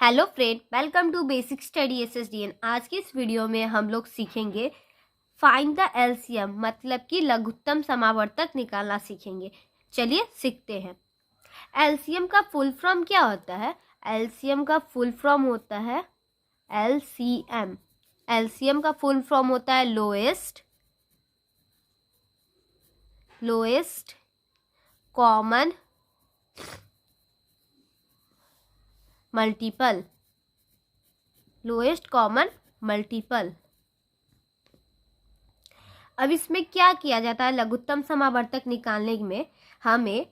Hello friend, welcome to basic study SSDN. आज की इस वीडियो में हम लोग सीखेंगे फाइंड द एलसीएम, मतलब कि लघुत्तम समावर्तक निकालना सीखेंगे। चलिए सीखते हैं। एलसीएम का फुल फॉर्म क्या होता है? एलसीएम का फुल फॉर्म होता है एलसीएम। एलसीएम का फुल फॉर्म होता है lowest common multiple. Lowest common multiple. अब इसमें क्या किया जाता है? लघुत्तम समावर्तक निकालने में हमें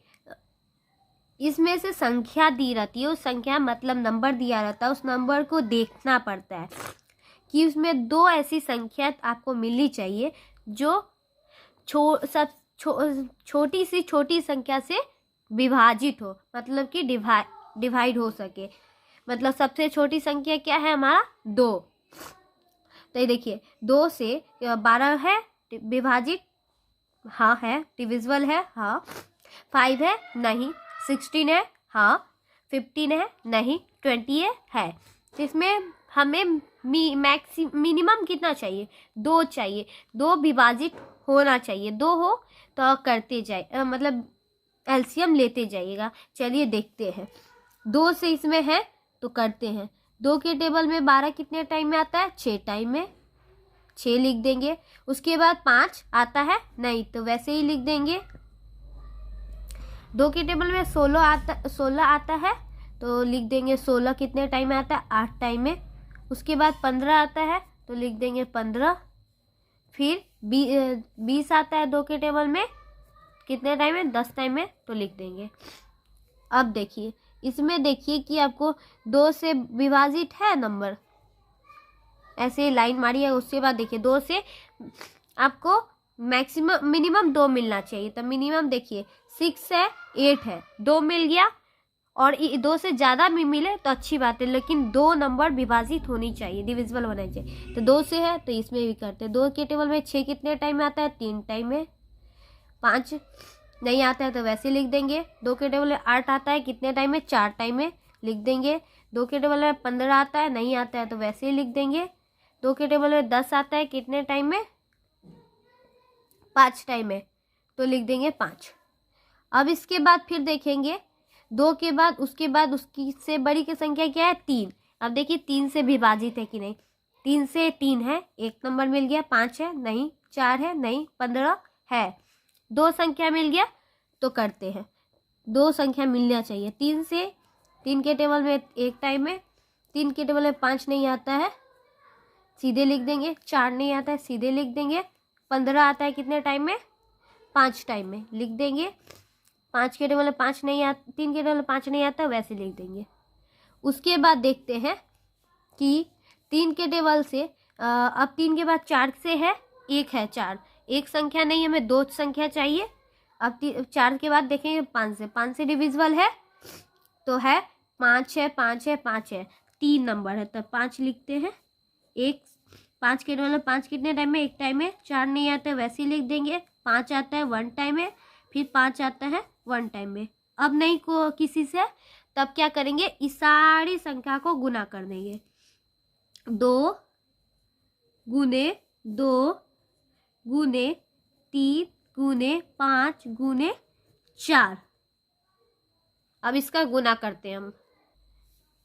इसमें से संख्या दी रहती है, उस संख्या मतलब नंबर दिया रहता है, उस नंबर को देखना पड़ता है कि उसमें दो ऐसी संख्या आपको मिलनी चाहिए जो छोटी सी छोटी संख्या से विभाजित हो, मतलब कि डिवाइड हो सके। मतलब सबसे छोटी संख्या क्या है हमारा? 2। तो ये देखिए 2 से 12 है विभाजित, हाँ है। डिविजिबल है, हाँ। 5 है, नहीं। 16 है, हाँ। 15 है, नहीं। 20 है। तो इसमें हमें मिनिमम कितना चाहिए? 2 चाहिए। 2 विभाजित होना चाहिए। 2 हो तो करते जाए, मतलब एलसीएम लेते जाइएगा। चलिए देखते हैं। 2 से इसमें है तो करते हैं। 2 के टेबल में 12 कितने टाइम में आता है? 6 टाइम में। 6 लिख देंगे। उसके बाद 5 आता है, नहीं, तो वैसे ही लिख देंगे। 2 के टेबल में 16 आता है तो लिख देंगे 16 कितने टाइम में आता है? 8 टाइम में। उसके बाद 15 आता है तो लिख देंगे 15। फिर 20 आता है 2 के टेबल में, कितने टाइम में? 10 टाइम में, तो लिख देंगे। अब देखिए इसमें देखिए कि आपको 2 से विभाजित है नंबर, ऐसे लाइन मारिए। उसके बाद देखिए 2 से आपको मिनिमम 2 मिलना चाहिए। तो मिनिमम देखिए 6 है, 8 है, 2 मिल गया। और 2 से ज़्यादा भी मिले तो अच्छी बात है, लेकिन 2 नंबर विभाजित होनी चाहिए, डिविजिबल होना चाहिए। तो 2 से है तो इसमें भी करते हैं। 2 के टेबल में 6 कितने टाइम में आता है? 3 टाइम में। 5 नहीं आता है तो वैसे लिख देंगे। 2 के टेबल में 8 आता है कितने टाइम में? 4 टाइम में, लिख देंगे। 2 के टेबल में 15 आता है, नहीं आता है तो वैसे ही लिख देंगे। 2 के टेबल में 10 आता है कितने टाइम में? 5 टाइम में, तो लिख देंगे 5। अब इसके बाद फिर देखेंगे 2 के बाद उसके बाद उसकी से बड़ी की संख्या क्या है? 3। अब देखिए 3 से विभाजित है कि नहीं? 3 से 3 है, 1 नंबर मिल गया। 5 है, नहीं। 4 है, नहीं। 15 है, 2 संख्या मिल गया तो करते हैं। 2 संख्या मिलना चाहिए 3 से। 3 के टेबल में 1 टाइम में। 3 के टेबल में 5 नहीं आता है, सीधे लिख देंगे। 4 नहीं आता है, सीधे लिख देंगे। 15 आता है कितने टाइम में? 5 टाइम में, लिख देंगे। 5 के टेबल में 5 नहीं आता, 3 के टेबल में 5 नहीं आता, वैसे लिख देंगे। उसके बाद देखते हैं कि 3 के टेबल से अब 3 के बाद 4 से है, 1 है। 4 एक संख्या नहीं, हमें 2 संख्या चाहिए। अब 4 के बाद देखेंगे 5 से डिविजिबल है तो है 5 है, 5 है, 5 है, 3 नंबर है तो 5 लिखते हैं। 5 के टेबल में 5 कितने टाइम में? 1 टाइम में। 4 नहीं आता है, वैसे ही लिख देंगे। 5 आता है 1 टाइम में, फिर 5 आता है 1 टाइम में। अब नहीं को किसी से, तब क्या करेंगे? इस सारी संख्या को गुना कर देंगे। 2 गुने 2 गुने 3 गुने 5 गुने 4। अब इसका गुना करते हैं हम।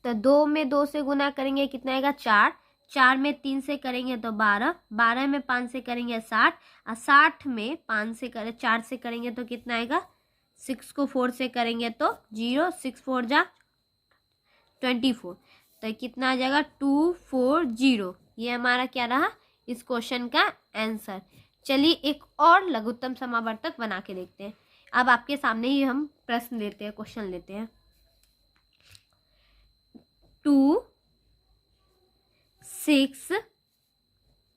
तो 2 में 2 से गुना करेंगे, कितना आएगा? 4। 4 में 3 से करेंगे तो 12। 12 में 5 से करेंगे 60। और 60 में 5 से 4 से करेंगे तो कितना आएगा? 6 को 4 से करेंगे तो 0। 6 4 जा 24, तो कितना आ जाएगा? 240। ये हमारा क्या रहा इस क्वेश्चन का आंसर। चलिए एक और लघुत्तम समावर्तक बना के देखते हैं। अब आपके सामने ही हम प्रश्न लेते हैं, क्वेश्चन लेते हैं। 2 6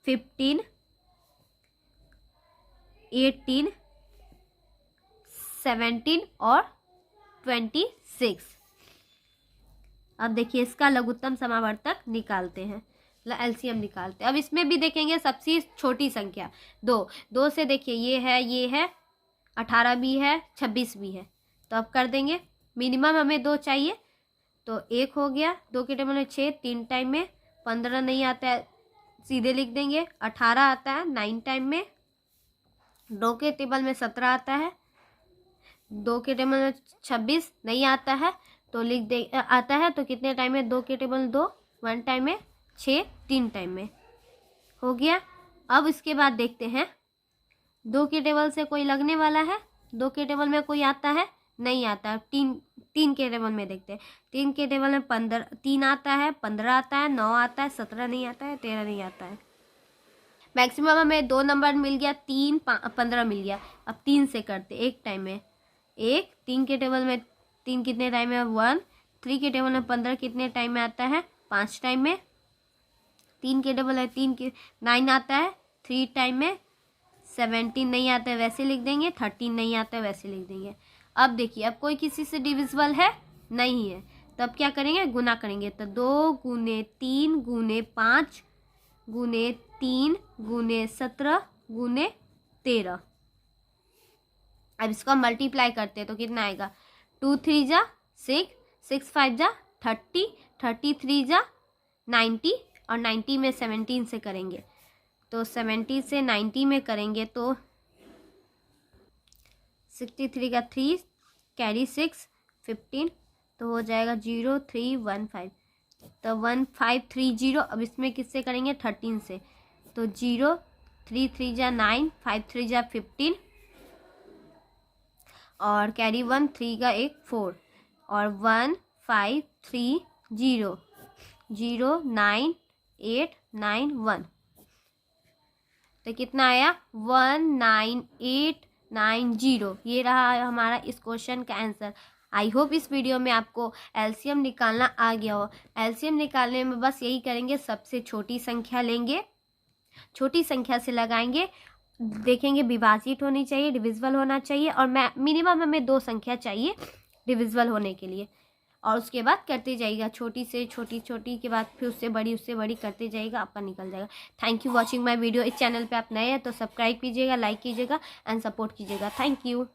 15 18 17 और 26। अब देखिए इसका लघुत्तम समावर्तक निकालते हैं, एलसीएम निकालते हैं। अब इसमें भी देखेंगे सबसे छोटी संख्या 2 से देखिए ये है 18 भी है, 26 भी है, तो अब कर देंगे। मिनिमम हमें 2 चाहिए तो 1 हो गया, 2 के टेबल में 6 3 टाइम में, 15 नहीं आता है सीधे लिख देंगे, 18 आता है 9 टाइम में, 2 के टेबल में 17 आता है, 2 के टेबल में 26 नहीं आता है तो लिख दे आता है तो कितने टाइम में, 2 के टेबल 2 1 टाइम में, 6 3 टाइम में हो गया। अब इसके बाद देखते हैं 2 के टेबल से कोई लगने वाला है, 2 के टेबल में कोई आता है नहीं आता, 3 के टेबल में देखते हैं, 3 के टेबल में 3 आता है, 15 आता है, 9 आता है, 17 नहीं आता है, 13 नहीं आता है। मैक्सिमम हमें 2 नंबर मिल गया, 3 15 मिल गया। अब 3 से करते एक टाइम में, 3 के टेबल में 3 कितने टाइम में 1, 3 के टेबल में 15 कितने टाइम में आता है 5 टाइम में, 3 के टेबल है 3 के 9 आता है 3 टाइम में, 17 नहीं आता है वैसे लिख देंगे, 13 नहीं आता है वैसे लिख देंगे। अब देखिए अब कोई किसी से डिविजिबल है नहीं है, तो अब क्या करेंगे गुना करेंगे, तो 2 गुने 3 गुने 5 गुने 3 गुने 17 गुने 13। अब इसको मल्टीप्लाई करते हैं तो कितना आएगा, 2 3 जा 6, 6 5 जा 30, 33 जा 90 और 90 में 17 से करेंगे तो 70 से 90 में करेंगे तो 63 का 3 कैरी 6 15 तो हो जाएगा 0315, तो 1530। अब इसमें किससे करेंगे 13 से, तो 0 3 3 जा 9, 5 3 जा 15 और कैरी 1 3 का 1 4 और 1 5 3 0 0 9 8 9 1, तो कितना आया 19890। ये रहा हमारा इस क्वेश्चन का आंसर। आई होप इस वीडियो में आपको एलसीएम निकालना आ गया हो। एलसीएम निकालने में बस यही करेंगे, सबसे छोटी संख्या लेंगे, छोटी संख्या से लगाएंगे, देखेंगे विभाजित होनी चाहिए, डिविजिबल होना चाहिए और मिनिमम हमें 2 संख्या चाहिए डिविजिबल होने के लिए, और उसके बाद करते जाइएगा, छोटी से छोटी, छोटी के बाद फिर उससे बड़ी करते जाइएगा, आपका निकल जाएगा। Thank you watching my video. इस चैनल पे आप नए हैं तो सब्सक्राइब कीजिएगा, लाइक कीजिएगा एंड सपोर्ट कीजिएगा। Thank you.